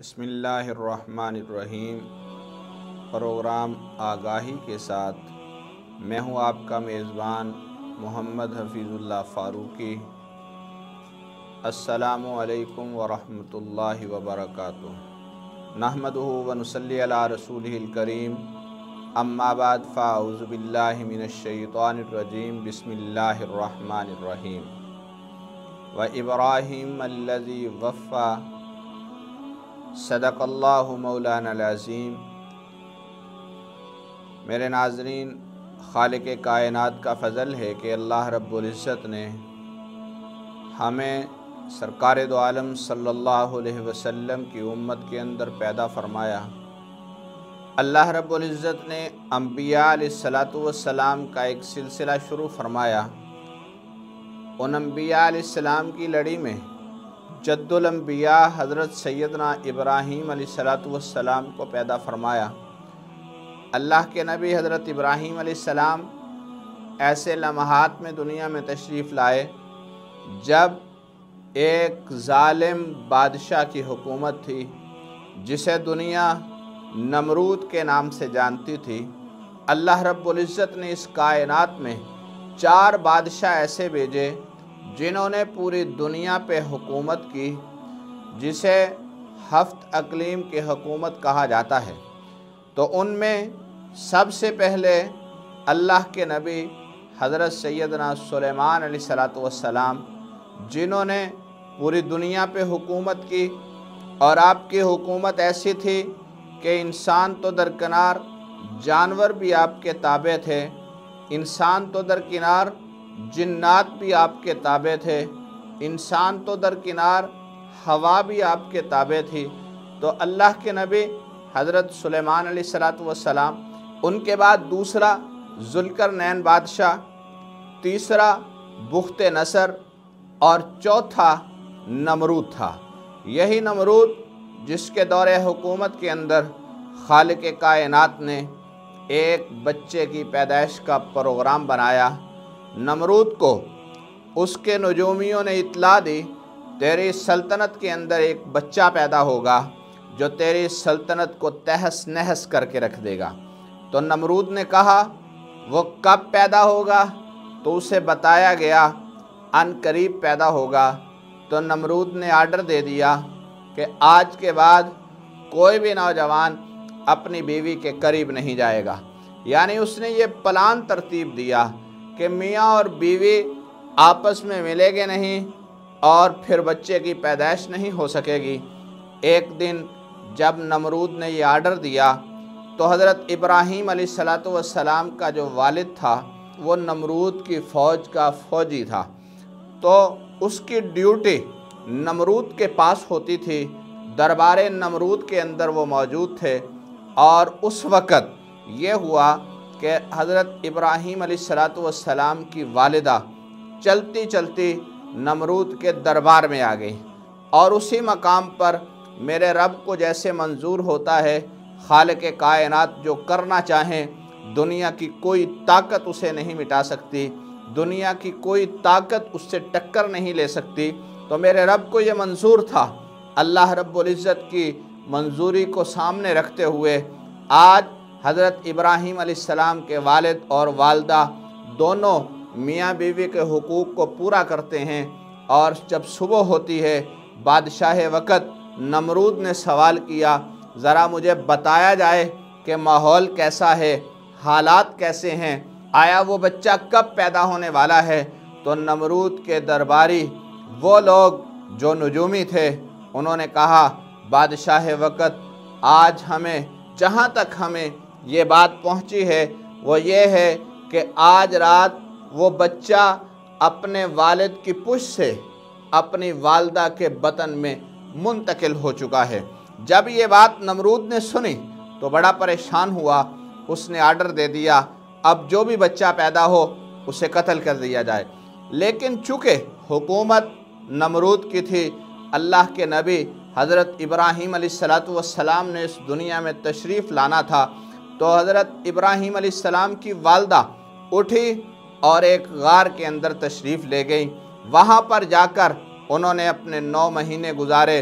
बिस्मिल्लाहिर्रहमानिर्रहीम। प्रोग्राम आगाही के साथ मैं हूं आपका मेज़बान मोहम्मद हफ़ीज़ुल्लाह फ़ारूकी। अस्सलामु अलैकुम वरहमतुल्लाहि वबरकातुहू। नहमदुहु व नुसल्ली अला रसूलिहिल करीम। अम्मा बाद फ़अऊज़ु बिल्लाहि मिनश्शैतानिर रजीम। बिस्मिल्लाहिर्रहमानिर्रहीम। व इब्राहीम अल्लज़ी वफ़्फ़ा सदक़ल्लाहु मौलानल अज़ीम। मेरे नाज़रीन, खालिक़े कायनात का फ़ज़ल है कि अल्लाह रब्बुल इज़्ज़त ने हमें सरकार दो आलम सल्लल्लाहु अलैहि वसल्लम की उम्मत के अंदर पैदा फ़रमाया। अल्लाह रब्बुल इज़्ज़त ने अंबिया अलैहिस्सलातु वस्सलाम का एक सिलसिला शुरू फ़रमाया। उन अंबिया अलैहिस्सलाम की लड़ी में जद्दुल अंबिया हज़रत सैयदना इब्राहीम अलैहिस्सलातु वस्सलाम को पैदा फ़रमाया। अल्लाह के नबी हज़रत इब्राहीम अलैहिस्सलाम ऐसे लम्हात में दुनिया में तशरीफ़ लाए जब एक ज़ालिम बादशाह की हुकूमत थी जिसे दुनिया नमरूद के नाम से जानती थी। अल्लाह रब्बुल इज़्ज़त ने इस कायनात में 4 बादशाह ऐसे भेजे जिन्होंने पूरी दुनिया पे हुकूमत की, जिसे हफ्त अक़लीम की हुकूमत कहा जाता है। तो उनमें सबसे पहले अल्लाह के नबी हज़रत सैयदना सुलेमान अलैहिस्सलातु वस्सलाम, जिन्होंने पूरी दुनिया पे हुकूमत की। और आपकी हुकूमत ऐसी थी कि इंसान तो दरकिनार, जानवर भी आपके ताबे थे। इंसान तो दरकिनार, जिन्नात भी आपके ताबे थे। इंसान तो दरकिनार, हवा भी आपके ताबे थी। तो अल्लाह के नबी हज़रत सुलेमान अलैहिस्सलातु वस्सलाम, उनके बाद दूसरा ज़ुल्करनैन बादशाह, तीसरा बुख्त नसर और चौथा नमरूद था। यही नमरूद जिसके दौरे हुकूमत के अंदर खालिक़े कायनात ने एक बच्चे की पैदाइश का प्रोग्राम बनाया। नमरूद को उसके नजूमियों ने इत्तला दी, तेरी सल्तनत के अंदर एक बच्चा पैदा होगा जो तेरी सल्तनत को तहस नहस करके रख देगा। तो नमरूद ने कहा वो कब पैदा होगा, तो उसे बताया गया अनकरीब पैदा होगा। तो नमरूद ने आर्डर दे दिया कि आज के बाद कोई भी नौजवान अपनी बीवी के करीब नहीं जाएगा। यानी उसने ये प्लान तरतीब दिया कि मियाँ और बीवी आपस में मिलेंगे नहीं और फिर बच्चे की पैदाइश नहीं हो सकेगी। एक दिन जब नमरूद ने ये आर्डर दिया तो हज़रत इब्राहीम अलैहिस्सलातु वस्सलाम का जो वालिद था वो नमरूद की फ़ौज का फ़ौजी था। तो उसकी ड्यूटी नमरूद के पास होती थी। दरबार नमरूद के अंदर वो मौजूद थे। और उस वक़्त ये हुआ कि हज़रत इब्राहीम अलैहिस्सलातु वस्सलाम की वालिदा चलती चलती नमरूद के दरबार में आ गई। और उसी मकाम पर मेरे रब को जैसे मंजूर होता है, खालिक़े कायनात जो करना चाहें दुनिया की कोई ताकत उसे नहीं मिटा सकती, दुनिया की कोई ताकत उससे टक्कर नहीं ले सकती। तो मेरे रब को ये मंजूर था। अल्लाह रब्बुल इज़्ज़त की मंजूरी को सामने रखते हुए आज हज़रत इब्राहीम अलैहिस्सलाम के वालिद और वालदा दोनों मियाँ बीवी के हुकूक़ को पूरा करते हैं। और जब सुबह होती है, बादशाह वक़्त नमरूद ने सवाल किया, ज़रा मुझे बताया जाए कि माहौल कैसा है, हालात कैसे हैं, आया वो बच्चा कब पैदा होने वाला है। तो नमरूद के दरबारी वो लोग जो नजूमी थे उन्होंने कहा, बादशाह वक़्त आज हमें, जहाँ तक हमें ये बात पहुँची है वो ये है कि आज रात वो बच्चा अपने वालिद की पुश से अपनी वालदा के बतन में मुंतकिल हो चुका है। जब ये बात नमरूद ने सुनी तो बड़ा परेशान हुआ। उसने आर्डर दे दिया अब जो भी बच्चा पैदा हो उसे कत्ल कर दिया जाए। लेकिन चूँकि हुकूमत नमरूद की थी, अल्लाह के नबी हज़रत इब्राहीम अलैहिस्सलातु वस्सलाम ने इस दुनिया में तशरीफ़ लाना था। तो हज़रत इब्राहीम अलैहिस्सलाम की वालदा उठी और एक गार के अंदर तशरीफ़ ले गई। वहाँ पर जाकर उन्होंने अपने 9 महीने गुजारे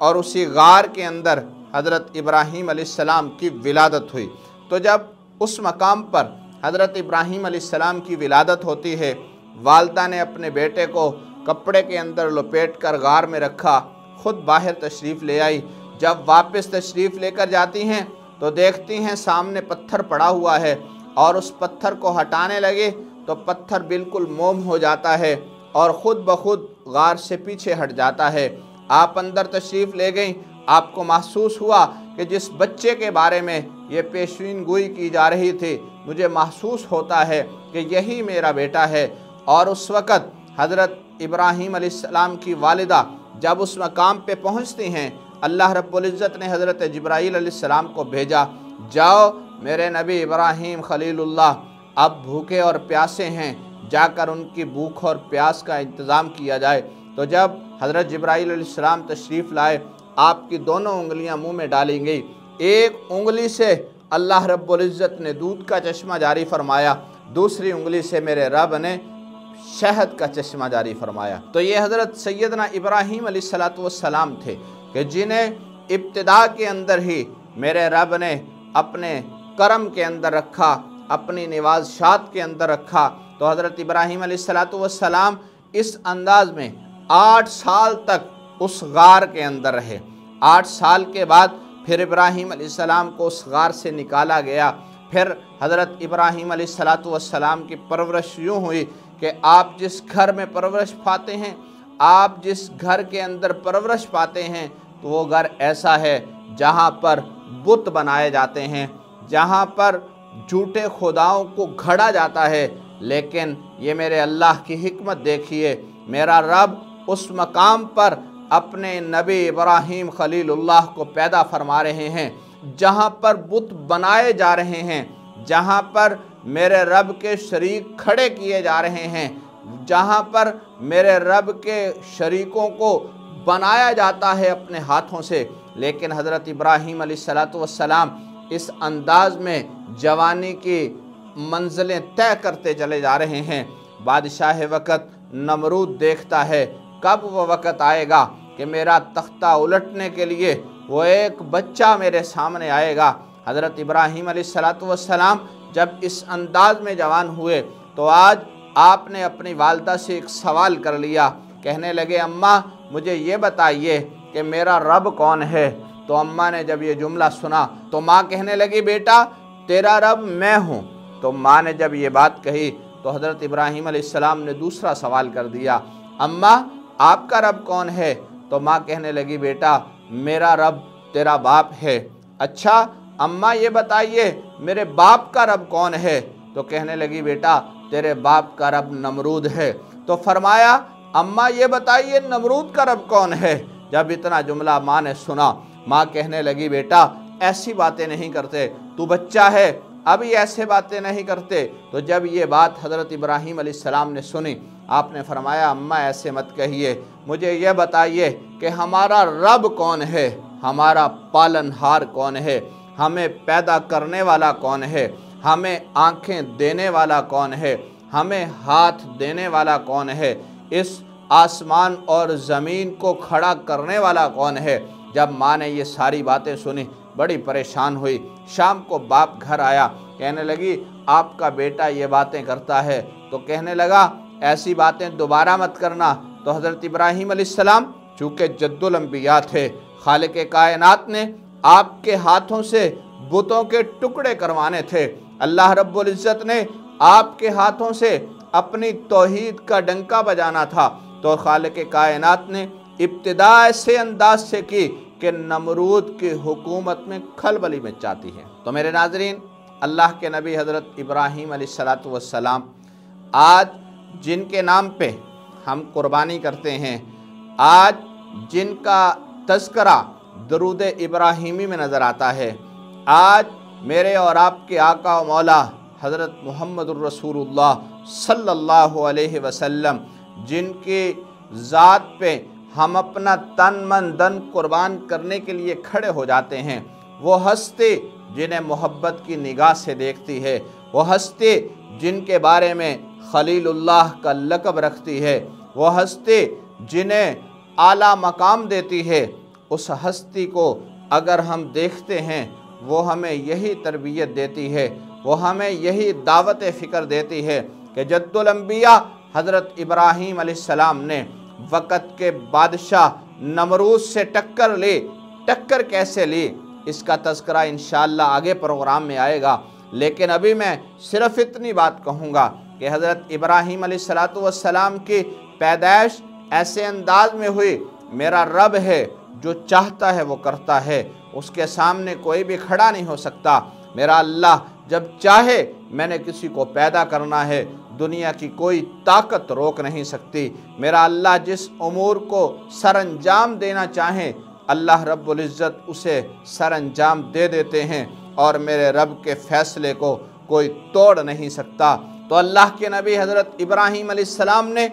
और उसी गार के अंदर हज़रत इब्राहीम अलैहिस्सलाम की विलादत हुई। तो जब उस मकाम पर हज़रत इब्राहीम अलैहिस्सलाम की विलादत होती है, वालदा ने अपने बेटे को कपड़े के अंदर लपेट कर गार में रखा, ख़ुद बाहर तशरीफ़ ले आई। जब वापस तशरीफ़ लेकर जाती हैं तो देखती हैं सामने पत्थर पड़ा हुआ है, और उस पत्थर को हटाने लगे तो पत्थर बिल्कुल मोम हो जाता है और ख़ुद ब खुद गार से पीछे हट जाता है। आप अंदर तशरीफ़ ले गई, आपको महसूस हुआ कि जिस बच्चे के बारे में ये पेशीन गोई की जा रही थी, मुझे महसूस होता है कि यही मेरा बेटा है। और उस वक़्त हज़रत इब्राहीम अलैहिस्सलाम की वालिदा जब उस मकाम पे पहुँचती हैं, अल्लाह रब्बुल इज़्ज़त ने हज़रत जिब्राईल अलैहिस्सलाम को भेजा, जाओ मेरे नबी इब्राहीम खलीलुल्लाह अब भूखे और प्यासे हैं, जाकर उनकी भूख और प्यास का इंतज़ाम किया जाए। तो जब हज़रत जिब्राईल अलैहिस्सलाम तशरीफ़ लाए, आपकी दोनों उंगलियां मुंह में डाली गई। एक उंगली से अल्लाह रब्बुल इज़्ज़त ने दूध का चश्मा जारी फरमाया, दूसरी उंगली से मेरे रब ने शहद का चश्मा जारी फरमाया। तो ये हज़रत सैयदना इब्राहीम अलैहिस्सलातु वस्सलाम थे कि जिन्हें इब्तिदा के अंदर ही मेरे रब ने अपने करम के अंदर रखा, अपनी निवाज़शात के अंदर रखा। तो हज़रत इब्राहीम अलैहिस्सलातु वस्सलाम इस अंदाज में 8 साल तक उस गार के अंदर रहे। 8 साल के बाद फिर इब्राहीम अलैहिस्सलाम को उस गार से निकाला गया। फिर हज़रत इब्राहीम अलैहिस्सलातु वस्सलाम की परवरिश यूँ हुई कि आप जिस घर में परवरिश पाते हैं, आप जिस घर के अंदर परवरिश पाते हैं, तो वो घर ऐसा है जहाँ पर बुत बनाए जाते हैं, जहाँ पर झूठे खुदाओं को घड़ा जाता है। लेकिन ये मेरे अल्लाह की हिकमत देखिए, मेरा रब उस मकाम पर अपने नबी इब्राहीम खलीलुल्लाह को पैदा फरमा रहे हैं, जहाँ पर बुत बनाए जा रहे हैं, जहाँ पर मेरे रब के शरीक खड़े किए जा रहे हैं, जहाँ पर मेरे रब के शरीकों को बनाया जाता है अपने हाथों से। लेकिन हज़रत इब्राहीम अलैहिस्सलातु वस्सलाम इस अंदाज में जवानी की मंजिलें तय करते चले जा रहे हैं। बादशाह वक़्त नमरूद देखता है कब वो वक़्त आएगा कि मेरा तख्ता उलटने के लिए वो एक बच्चा मेरे सामने आएगा। हज़रत इब्राहीम अलैहिस्सलातु वस्सलाम जब इस अंदाज में जवान हुए तो आज आपने अपनी वालदा से एक सवाल कर लिया। कहने लगे, अम्मा मुझे ये बताइए कि मेरा रब कौन है। तो अम्मा ने जब ये जुमला सुना तो माँ कहने लगी, बेटा तेरा रब मैं हूँ। तो माँ ने जब ये बात कही तो हज़रत इब्राहीम अलैहिस्सलाम ने दूसरा सवाल कर दिया, अम्मा आपका रब कौन है। तो माँ कहने लगी, बेटा मेरा रब तेरा बाप है। अच्छा अम्मा ये बताइए मेरे बाप का रब कौन है। तो कहने लगी, बेटा तेरे बाप का रब नमरूद है। तो फरमाया, अम्मा ये बताइए नमरूद का रब कौन है। जब इतना जुमला माँ ने सुना, माँ कहने लगी, बेटा ऐसी बातें नहीं करते, तू बच्चा है, अभी ऐसे बातें नहीं करते। तो जब ये बात हज़रत इब्राहीम अलैहिस्सलाम ने सुनी, आपने फरमाया, अम्मा ऐसे मत कहिए, मुझे यह बताइए कि हमारा रब कौन है, हमारा पालनहार कौन है, हमें पैदा करने वाला कौन है, हमें आँखें देने वाला कौन है, हमें हाथ देने वाला कौन है, इस आसमान और ज़मीन को खड़ा करने वाला कौन है। जब माँ ने ये सारी बातें सुनी बड़ी परेशान हुई। शाम को बाप घर आया, कहने लगी आपका बेटा ये बातें करता है। तो कहने लगा ऐसी बातें दोबारा मत करना। तो हज़रत इब्राहीम अलैहिस्सलाम चूँकि जद्दुल अंबिया थे, खालिक़ कायनात ने आपके हाथों से बुतों के टुकड़े करवाने थे, अल्लाह रब्बुल इज़्ज़त ने आपके हाथों से अपनी तौहीद का डंका बजाना था। तो खालिक़ कायनात ने इब्तिदा ऐसे अंदाज से की कि नमरूद की हुकूमत में खलबली मच जाती है। तो मेरे नाज़रीन, अल्लाह के नबी हज़रत इब्राहीम अलैहिस्सलातु वस्सलाम आज जिनके नाम पे हम कुर्बानी करते हैं, आज जिनका तज़किरा दरूद इब्राहीमी में नज़र आता है, आज मेरे और आपके आका व मौला हज़रत मुहम्मदुर रसूलुल्लाह सल्लल्लाहु अलैहि वसल्लम जिनकी ज़ात पे हम अपना तन मन धन कुर्बान करने के लिए खड़े हो जाते हैं, वो हस्ती जिन्हें मोहब्बत की निगाह से देखती है, वो हस्ती जिनके बारे में खलीलुल्लाह का लक़ब रखती है, वो हस्ती जिन्हें आला मकाम देती है, उस हस्ती को अगर हम देखते हैं, वो हमें यही तरबियत देती है, वो हमें यही दावत फ़िक्र देती है कि जद्दुल अंबिया हज़रत इब्राहीम अलैहिस्सलाम ने वक़्त के बादशाह नमरूद से टक्कर ली। टक्कर कैसे ली, इसका तज़किरा इंशाअल्लाह आगे प्रोग्राम में आएगा। लेकिन अभी मैं सिर्फ़ इतनी बात कहूँगा कि हज़रत इब्राहीम अलैहिस्सलातु वस्सलाम की पैदाइश ऐसे अंदाज में हुई, मेरा रब है जो चाहता है वो करता है, उसके सामने कोई भी खड़ा नहीं हो सकता। मेरा अल्लाह जब चाहे मैंने किसी को पैदा करना है, दुनिया की कोई ताकत रोक नहीं सकती। मेरा अल्लाह जिस उमूर को सरअंजाम देना चाहे, अल्लाह रब्बुल इज़्ज़त उसे सरअंजाम दे देते हैं और मेरे रब के फ़ैसले को कोई तोड़ नहीं सकता। तो अल्लाह के नबी हज़रत इब्राहीम अलैहिस्सलाम ने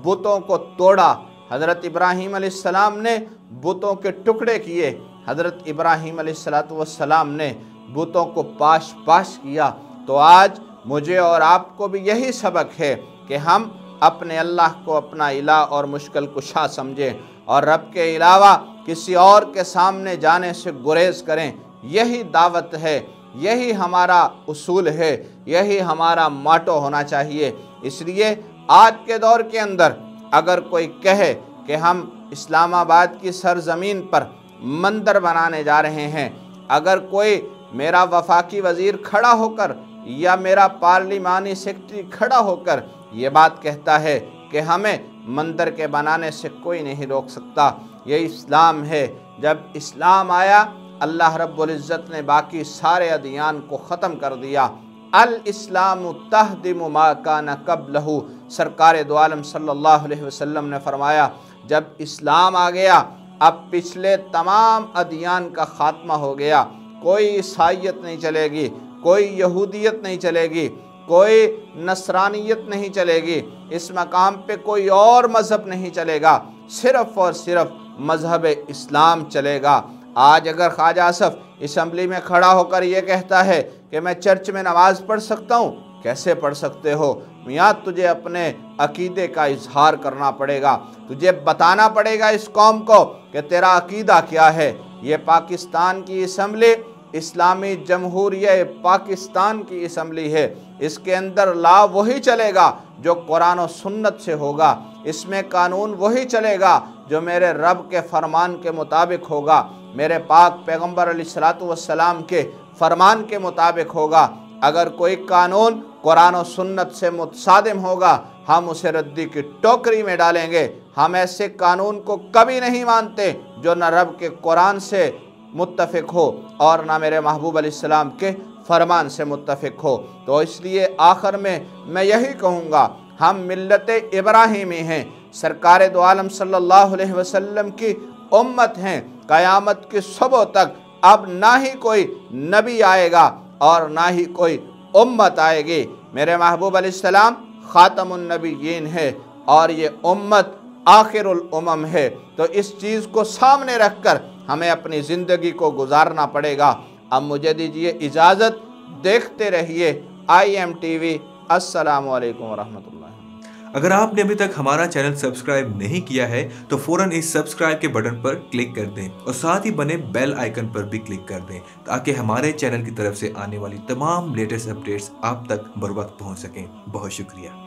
बुतों को तोड़ा, हज़रत इब्राहीम अलैहिस्सलाम ने बुतों के टुकड़े किए, हज़रत इब्राहीम अलैहिस्सलातु वस्सलाम ने बुतों को पाश पाश किया। तो आज मुझे और आपको भी यही सबक है कि हम अपने अल्लाह को अपना इलाह और मुश्किल कुशा समझें और रब के अलावा किसी और के सामने जाने से गुरेज करें। यही दावत है, यही हमारा उसूल है, यही हमारा माटो होना चाहिए। इसलिए आज के दौर के अंदर अगर कोई कहे कि हम इस्लामाबाद की सरज़मीन पर मंदिर बनाने जा रहे हैं, अगर कोई मेरा वफाकी वज़ीर खड़ा होकर या मेरा पार्लिमानी सेक्रेटरी खड़ा होकर ये बात कहता है कि हमें मंदिर के बनाने से कोई नहीं रोक सकता, ये इस्लाम है। जब इस्लाम आया, अल्लाह रब्बुल इज़्ज़त ने बाकी सारे अदियान को ख़त्म कर दिया। अल इस्लाम तहदिमु मा काना क़ब्लहु, सरकार दो आलम सल्लल्लाहु अलैहि वसल्लम ने फरमाया, जब इस्लाम आ गया अब पिछले तमाम अदियान का ख़ात्मा हो गया। कोई ईसाईयत नहीं चलेगी, कोई यहूदियत नहीं चलेगी, कोई नसरानियत नहीं चलेगी, इस मकाम पे कोई और मज़हब नहीं चलेगा, सिर्फ़ और सिर्फ मज़हब इस्लाम चलेगा। आज अगर ख्वाजा आसफ असम्बली में खड़ा होकर ये कहता है कि मैं चर्च में नमाज़ पढ़ सकता हूँ, कैसे पढ़ सकते हो मियाँ? तुझे अपने अकीदे का इजहार करना पड़ेगा, तुझे बताना पड़ेगा इस कौम को कि तेरा अकीदा क्या है। ये पाकिस्तान की असम्बली इस्लामी जमहूरिया पाकिस्तान की असम्बली है, इसके अंदर ला वही चलेगा जो कुरान और सुन्नत से होगा, इसमें कानून वही चलेगा जो मेरे रब के फरमान के मुताबिक होगा, मेरे पाक पैगम्बर अलैहिस्सलातु वस्सलाम के फरमान के मुताबिक होगा। अगर कोई कानून कुरान और सुन्नत से मुतसादिम होगा, हम उसे रद्दी की टोकरी में डालेंगे। हम ऐसे कानून को कभी नहीं मानते जो न रब के कुरान से मुत्तफ़िक हो और ना मेरे महबूब अलैहिस्सलाम के फरमान से मुत्तफ़िक हो। तो इसलिए आखिर में मैं यही कहूँगा, हम मिल्लत इब्राहीमी हैं, सरकार दो आलम सल्लल्लाहु अलैहि वसल्लम की उम्मत हैं। क़यामत की सुबह तक अब ना ही कोई नबी आएगा और ना ही कोई उम्मत आएगी। मेरे महबूब अलैहिस्सलाम ख़ातमुन नबिय्यीन है और ये उम्मत आखिरुल उमम है। तो इस चीज़ को सामने रखकर हमें अपनी ज़िंदगी को गुजारना पड़ेगा। अब मुझे दीजिए इजाज़त, देखते रहिए IMTV। अस्सलामु अलैकुम वरहमतुल्लाह। अगर आपने अभी तक हमारा चैनल सब्सक्राइब नहीं किया है तो फौरन इस सब्सक्राइब के बटन पर क्लिक कर दें और साथ ही बने बेल आइकन पर भी क्लिक कर दें ताकि हमारे चैनल की तरफ से आने वाली तमाम लेटेस्ट अपडेट्स आप तक बर वक्त पहुंच सकें। बहुत शुक्रिया।